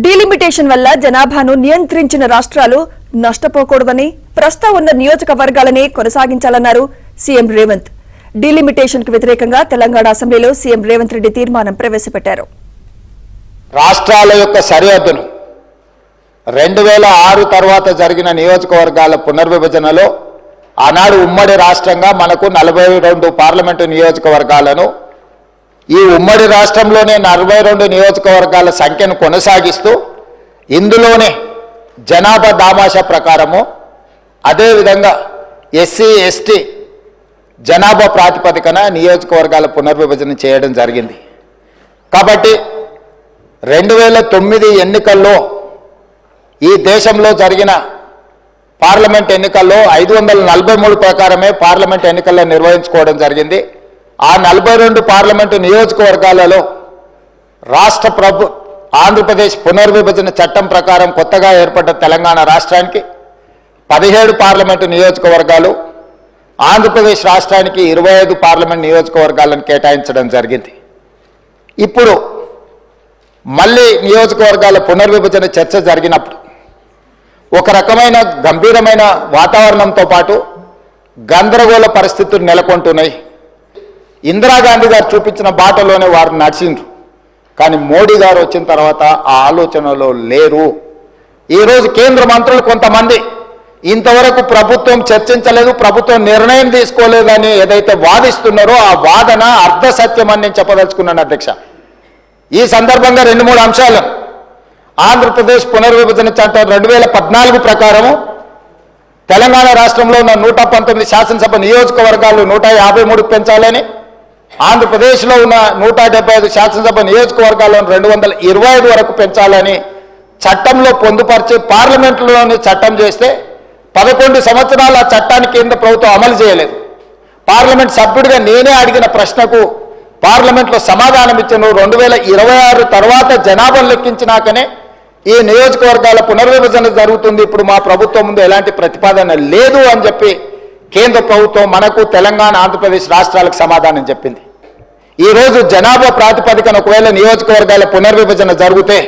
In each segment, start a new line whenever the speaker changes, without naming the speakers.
Delimitation వల్ల జనాభాను నియంత్రించిన రాష్ట్రాలు నష్టపోకూడదని ప్రస్తుతం ఉన్న నియోజకవర్గాలనే కొనసాగించాలన్నారు సీఎం రేవంత్. డీలిమిటేషన్ కు వ్యతిరేకంగా తెలంగాణ అసెంబ్లీలో సీఎం రేవంత్ రెడ్డి తీర్మానం ప్రవేశపెట్టారు.
రాష్ట్రాల యొక్క సరిహద్దును 2006 తర్వాత జరిగిన నియోజకవర్గాల పునర్విభజనలో ఆనాడు ఉమ్మడి రాష్ట్రంగా మనకు 42 పార్లమెంటు నియోజకవర్గాలను ఈ ఉమ్మడి రాష్ట్రంలోనే 42 నియోజకవర్గాల సంఖ్యను కొనసాగిస్తూ ఇందులోనే జనాభా దామాషా ప్రకారము అదేవిధంగా ఎస్సీ ఎస్టీ జనాభా ప్రాతిపదికన నియోజకవర్గాల పునర్విభజన చేయడం జరిగింది. కాబట్టి 2009 ఎన్నికల్లో ఈ దేశంలో జరిగిన పార్లమెంట్ ఎన్నికల్లో 543 ప్రకారమే పార్లమెంట్ ఎన్నికల్లో నిర్వహించుకోవడం జరిగింది. ఆ 42 పార్లమెంటు నియోజకవర్గాలలో ఆంధ్రప్రదేశ్ పునర్విభజన చట్టం ప్రకారం కొత్తగా ఏర్పడ్డ తెలంగాణ రాష్ట్రానికి 17 పార్లమెంటు నియోజకవర్గాలు, ఆంధ్రప్రదేశ్ రాష్ట్రానికి 25 పార్లమెంట్ నియోజకవర్గాలను కేటాయించడం జరిగింది. ఇప్పుడు మళ్ళీ నియోజకవర్గాల పునర్విభజన చర్చ జరిగినప్పుడు ఒక రకమైన గంభీరమైన వాతావరణంతో పాటు గందరగోళ పరిస్థితులు నెలకొంటున్నాయి. ఇందిరాగాంధీ గారు చూపించిన బాటలోనే వారు నడిచిండ్రు, కానీ మోడీ గారు వచ్చిన తర్వాత ఆ ఆలోచనలో లేరు. ఈరోజు కేంద్ర మంత్రులు కొంతమంది ఇంతవరకు ప్రభుత్వం చర్చించలేదు, ప్రభుత్వం నిర్ణయం తీసుకోలేదని ఏదైతే వాదిస్తున్నారో ఆ వాదన అర్ధసత్యం అని నేను చెప్పదలుచుకున్నాను అధ్యక్ష. ఈ సందర్భంగా 2-3 అంశాలు. ఆంధ్రప్రదేశ్ పునర్విభజన చట్టం 2014 ప్రకారము తెలంగాణ రాష్ట్రంలో ఉన్న 119 శాసనసభ నియోజకవర్గాలు 153 పెంచాలని, ఆంధ్రప్రదేశ్లో ఉన్న 175 శాసనసభ నియోజకవర్గాలను 225 వరకు పెంచాలని చట్టంలో పొందుపరిచి పార్లమెంటులోని చట్టం చేస్తే 11 సంవత్సరాల చట్టాన్ని కేంద్ర ప్రభుత్వం అమలు చేయలేదు. పార్లమెంట్ సభ్యుడిగా నేనే అడిగిన ప్రశ్నకు పార్లమెంట్లో సమాధానం ఇచ్చాను. 2026 తర్వాత జనాభాను లెక్కించినాకనే ఈ నియోజకవర్గాల పునర్విభజన జరుగుతుంది, ఇప్పుడు మా ప్రభుత్వం ముందు ఎలాంటి ప్రతిపాదన లేదు అని చెప్పి కేంద్ర ప్రభుత్వం మనకు తెలంగాణ ఆంధ్రప్రదేశ్ రాష్ట్రాలకు సమాధానం చెప్పింది. ఈరోజు జనాభా ప్రాతిపదికన ఒకవేళ నియోజకవర్గాల పునర్విభజన జరిగితే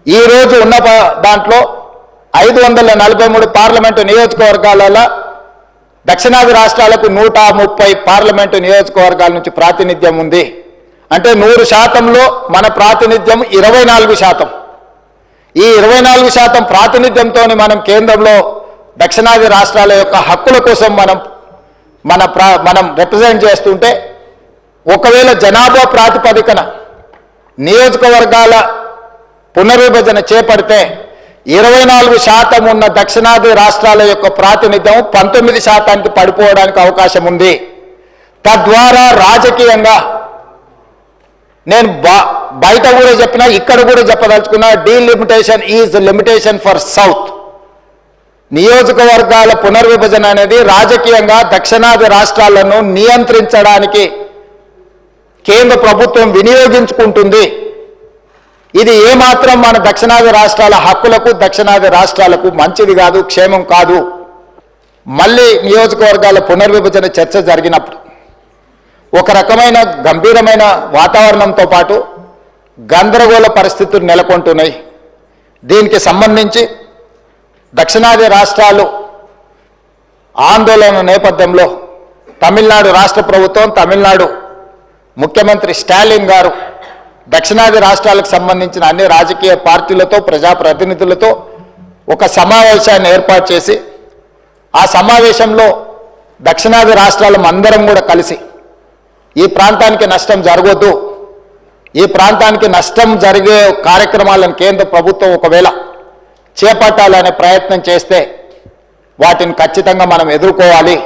ఈరోజు ఉన్న దాంట్లో 543 పార్లమెంటు నియోజకవర్గాలలో దక్షిణాది రాష్ట్రాలకు 130 పార్లమెంటు నియోజకవర్గాల నుంచి ప్రాతినిధ్యం ఉంది. అంటే 100%లో మన ప్రాతినిధ్యం 24%. ఈ 24% ప్రాతినిధ్యంతో మనం కేంద్రంలో దక్షిణాది రాష్ట్రాల యొక్క హక్కుల కోసం మనం రిప్రజెంట్ చేస్తుంటే, ఒకవేళ జనాభా ప్రాతిపదికన నియోజకవర్గాల పునర్విభజన చేపడితే 24% ఉన్న దక్షిణాది రాష్ట్రాల యొక్క ప్రాతినిధ్యం 19%కి పడిపోవడానికి అవకాశం ఉంది. తద్వారా రాజకీయంగా నేను బయట కూడా చెప్పినా, ఇక్కడ కూడా చెప్పదలుచుకున్నా, delimitation is limitation for south. నియోజకవర్గాల పునర్విభజన అనేది రాజకీయంగా దక్షిణాది రాష్ట్రాలను నియంత్రించడానికి కేంద్ర ప్రభుత్వం వినియోగించుకుంటుంది. ఇది ఏమాత్రం మన దక్షిణాది రాష్ట్రాల హక్కులకు, దక్షిణాది రాష్ట్రాలకు మంచిది కాదు, క్షేమం కాదు. మళ్ళీ నియోజకవర్గాల పునర్విభజన చర్చ జరిగినప్పుడు ఒక రకమైన గంభీరమైన వాతావరణంతో పాటు గందరగోళ పరిస్థితులు నెలకొంటున్నాయి. దీనికి సంబంధించి దక్షిణాది రాష్ట్రాలు ఆందోళన నేపథ్యంలో తమిళనాడు రాష్ట్ర ప్రభుత్వం, తమిళనాడు ముఖ్యమంత్రి స్టాలిన్ గారు దక్షిణాది రాష్ట్రాలకు సంబంధించిన అన్ని రాజకీయ పార్టీలతో, ప్రజాప్రతినిధులతో ఒక సమావేశాన్ని ఏర్పాటు చేసి ఆ సమావేశంలో దక్షిణాది రాష్ట్రాల అందరం కూడా కలిసి ఈ ప్రాంతానికి నష్టం జరగొద్దు, ఈ ప్రాంతానికి నష్టం జరిగే కార్యక్రమాలను కేంద్ర ప్రభుత్వం ఒకవేళ చేపట్టాలనే ప్రయత్నం చేస్తే వాటిని ఖచ్చితంగా మనం ఎదుర్కోవాలి.